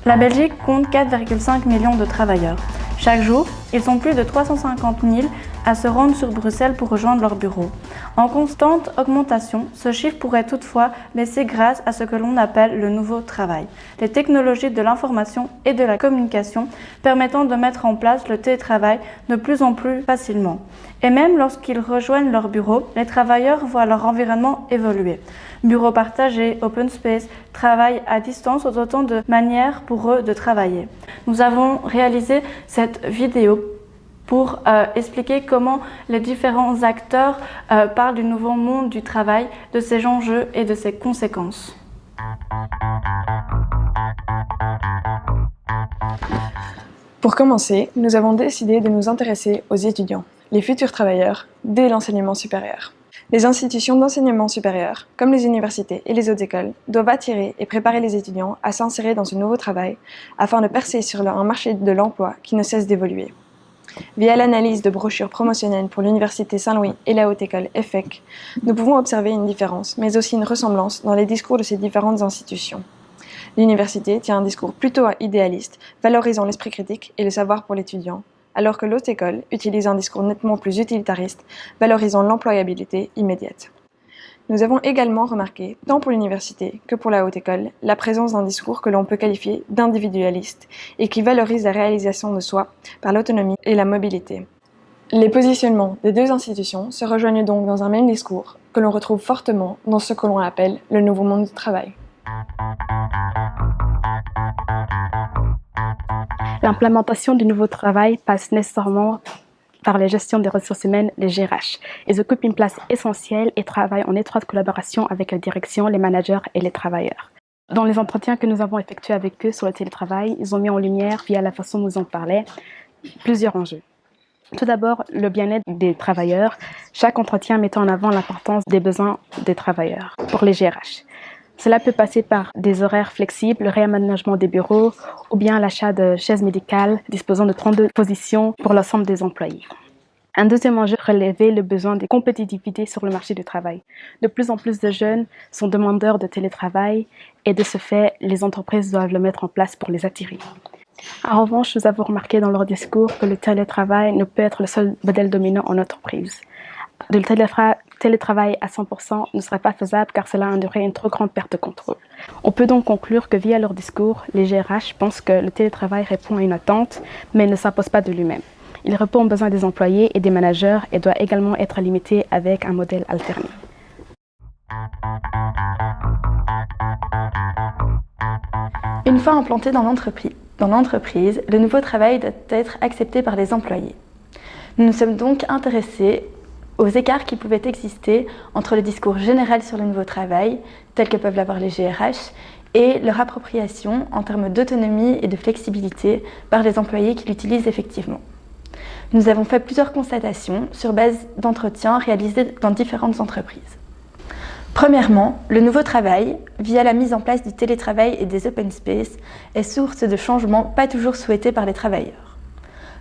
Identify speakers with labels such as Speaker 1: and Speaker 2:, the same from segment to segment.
Speaker 1: La Belgique compte 4,5 millions de travailleurs. Chaque jour, ils sont plus de 350 000 à se rendre sur Bruxelles pour rejoindre leur bureau. En constante augmentation, ce chiffre pourrait toutefois baisser grâce à ce que l'on appelle le nouveau travail. Les technologies de l'information et de la communication permettant de mettre en place le télétravail de plus en plus facilement. Et même lorsqu'ils rejoignent leur bureau, les travailleurs voient leur environnement évoluer. Bureaux partagés, open space, travail à distance sont autant de manières pour eux de travailler. Nous avons réalisé cette vidéo pour expliquer comment les différents acteurs parlent du nouveau monde du travail, de ses enjeux et de ses conséquences.
Speaker 2: Pour commencer, nous avons décidé de nous intéresser aux étudiants, les futurs travailleurs, dès l'enseignement supérieur. Les institutions d'enseignement supérieur, comme les universités et les autres écoles, doivent attirer et préparer les étudiants à s'insérer dans ce nouveau travail afin de percer sur un marché de l'emploi qui ne cesse d'évoluer. Via l'analyse de brochures promotionnelles pour l'Université Saint-Louis et la Haute École EFEC, nous pouvons observer une différence, mais aussi une ressemblance dans les discours de ces différentes institutions. L'université tient un discours plutôt idéaliste, valorisant l'esprit critique et le savoir pour l'étudiant, alors que l'autre école utilise un discours nettement plus utilitariste, valorisant l'employabilité immédiate. Nous avons également remarqué, tant pour l'université que pour la haute école, la présence d'un discours que l'on peut qualifier d'individualiste et qui valorise la réalisation de soi par l'autonomie et la mobilité. Les positionnements des deux institutions se rejoignent donc dans un même discours que l'on retrouve fortement dans ce que l'on appelle le nouveau monde du travail.
Speaker 3: L'implémentation du nouveau travail passe nécessairement par la gestion des ressources humaines, les GRH. Ils occupent une place essentielle et travaillent en étroite collaboration avec la direction, les managers et les travailleurs. Dans les entretiens que nous avons effectués avec eux sur le télétravail, ils ont mis en lumière, via la façon dont ils en parlaient, plusieurs enjeux. Tout d'abord, le bien-être des travailleurs, chaque entretien mettant en avant l'importance des besoins des travailleurs pour les GRH. Cela peut passer par des horaires flexibles, le réaménagement des bureaux ou bien l'achat de chaises médicales disposant de 32 positions pour l'ensemble des employés. Un deuxième enjeu, relever le besoin de compétitivité sur le marché du travail. De plus en plus de jeunes sont demandeurs de télétravail et de ce fait, les entreprises doivent le mettre en place pour les attirer. En revanche, nous avons remarqué dans leur discours que le télétravail ne peut être le seul modèle dominant en entreprise. Le télétravail à 100% ne serait pas faisable car cela induirait une trop grande perte de contrôle. On peut donc conclure que via leur discours, les GRH pensent que le télétravail répond à une attente, mais ne s'impose pas de lui-même. Il répond aux besoins des employés et des managers et doit également être limité avec un modèle alterné.
Speaker 1: Une fois implanté dans l'entreprise, le nouveau travail doit être accepté par les employés. Nous nous sommes donc intéressés aux écarts qui pouvaient exister entre le discours général sur le nouveau travail, tel que peuvent l'avoir les GRH, et leur appropriation en termes d'autonomie et de flexibilité par les employés qui l'utilisent effectivement. Nous avons fait plusieurs constatations sur base d'entretiens réalisés dans différentes entreprises. Premièrement, le nouveau travail, via la mise en place du télétravail et des open space, est source de changements pas toujours souhaités par les travailleurs.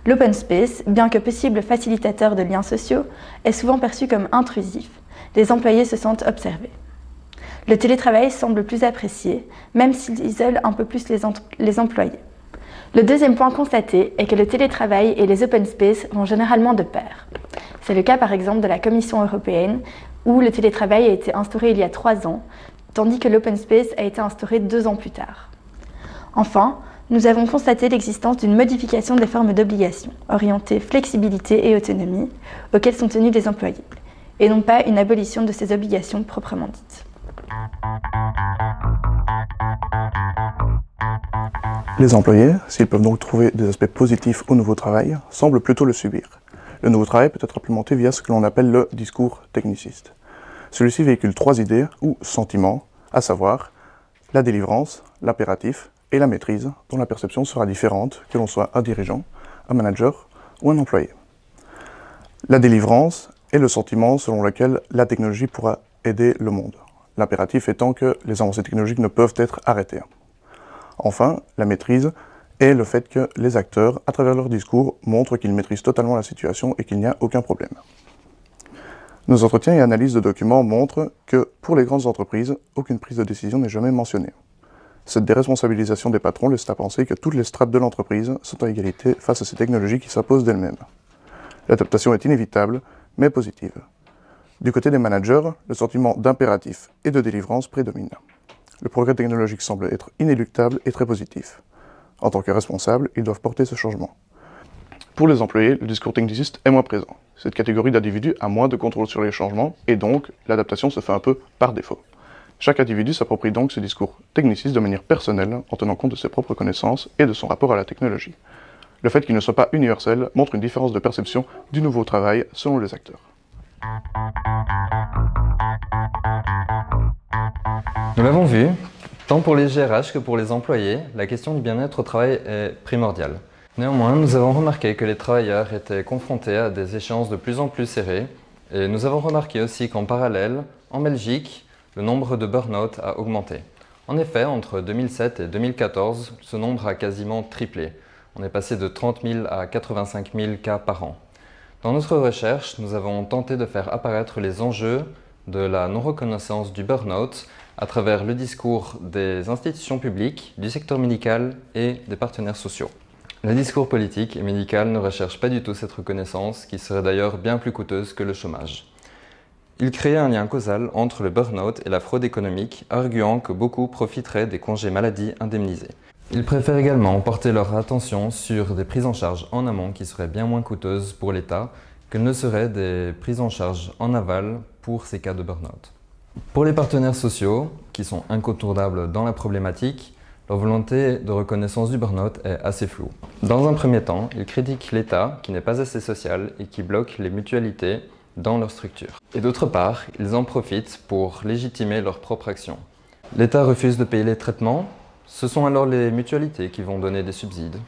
Speaker 1: L'open space, bien que possible facilitateur de liens sociaux, est souvent perçu comme intrusif. Les employés se sentent observés. Le télétravail semble plus apprécié, même s'il isole un peu plus les employés. Le deuxième point constaté est que le télétravail et les open space vont généralement de pair. C'est le cas par exemple de la Commission européenne, où le télétravail a été instauré il y a 3 ans, tandis que l'open space a été instauré 2 ans plus tard. Enfin, nous avons constaté l'existence d'une modification des formes d'obligation, orientées flexibilité et autonomie, auxquelles sont tenus les employés, et non pas une abolition de ces obligations proprement dites.
Speaker 4: Les employés, s'ils peuvent donc trouver des aspects positifs au nouveau travail, semblent plutôt le subir. Le nouveau travail peut être implémenté via ce que l'on appelle le discours techniciste. Celui-ci véhicule 3 idées ou sentiments, à savoir la délivrance, l'impératif et la maîtrise, dont la perception sera différente que l'on soit un dirigeant, un manager ou un employé. La délivrance est le sentiment selon lequel la technologie pourra aider le monde, l'impératif étant que les avancées technologiques ne peuvent être arrêtées. Enfin, la maîtrise est le fait que les acteurs, à travers leur discours, montrent qu'ils maîtrisent totalement la situation et qu'il n'y a aucun problème. Nos entretiens et analyses de documents montrent que, pour les grandes entreprises, aucune prise de décision n'est jamais mentionnée. Cette déresponsabilisation des patrons laisse à penser que toutes les strates de l'entreprise sont à égalité face à ces technologies qui s'imposent d'elles-mêmes. L'adaptation est inévitable, mais positive. Du côté des managers, le sentiment d'impératif et de délivrance prédomine. Le progrès technologique semble être inéluctable et très positif. En tant que responsables, ils doivent porter ce changement. Pour les employés, le discours techniciste est moins présent. Cette catégorie d'individus a moins de contrôle sur les changements et donc l'adaptation se fait un peu par défaut. Chaque individu s'approprie donc ce discours techniciste de manière personnelle en tenant compte de ses propres connaissances et de son rapport à la technologie. Le fait qu'il ne soit pas universel montre une différence de perception du nouveau travail selon les acteurs.
Speaker 5: Nous l'avons vu, tant pour les GRH que pour les employés, la question du bien-être au travail est primordiale. Néanmoins, nous avons remarqué que les travailleurs étaient confrontés à des échéances de plus en plus serrées et nous avons remarqué aussi qu'en parallèle, en Belgique, le nombre de burn-out a augmenté. En effet, entre 2007 et 2014, ce nombre a quasiment triplé. On est passé de 30 000 à 85 000 cas par an. Dans notre recherche, nous avons tenté de faire apparaître les enjeux de la non-reconnaissance du burn-out à travers le discours des institutions publiques, du secteur médical et des partenaires sociaux. Le discours politique et médical ne recherche pas du tout cette reconnaissance, qui serait d'ailleurs bien plus coûteuse que le chômage. Il crée un lien causal entre le burn-out et la fraude économique, arguant que beaucoup profiteraient des congés maladie indemnisés. Ils préfèrent également porter leur attention sur des prises en charge en amont qui seraient bien moins coûteuses pour l'État qu'elles ne seraient des prises en charge en aval pour ces cas de burn-out. Pour les partenaires sociaux, qui sont incontournables dans la problématique, leur volonté de reconnaissance du burn-out est assez floue. Dans un premier temps, ils critiquent l'État qui n'est pas assez social et qui bloque les mutualités dans leur structure. Et d'autre part, ils en profitent pour légitimer leur propre action. L'État refuse de payer les traitements, ce sont alors les mutualités qui vont donner des subsides.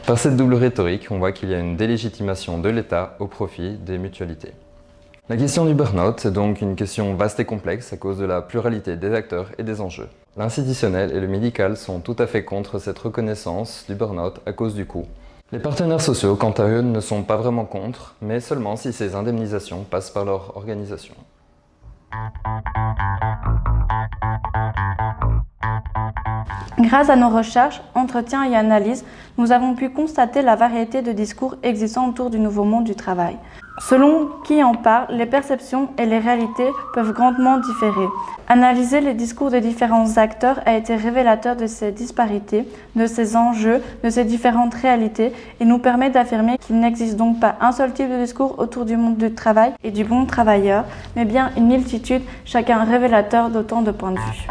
Speaker 5: Par cette double rhétorique, on voit qu'il y a une délégitimation de l'État au profit des mutualités. La question du burn-out est donc une question vaste et complexe à cause de la pluralité des acteurs et des enjeux. L'institutionnel et le médical sont tout à fait contre cette reconnaissance du burn-out à cause du coût. Les partenaires sociaux, quant à eux, ne sont pas vraiment contre, mais seulement si ces indemnisations passent par leur organisation.
Speaker 6: Grâce à nos recherches, entretiens et analyses, nous avons pu constater la variété de discours existant autour du nouveau monde du travail. Selon qui en parle, les perceptions et les réalités peuvent grandement différer. Analyser les discours de différents acteurs a été révélateur de ces disparités, de ces enjeux, de ces différentes réalités et nous permet d'affirmer qu'il n'existe donc pas un seul type de discours autour du monde du travail et du bon travailleur, mais bien une multitude, chacun révélateur d'autant de points de vue.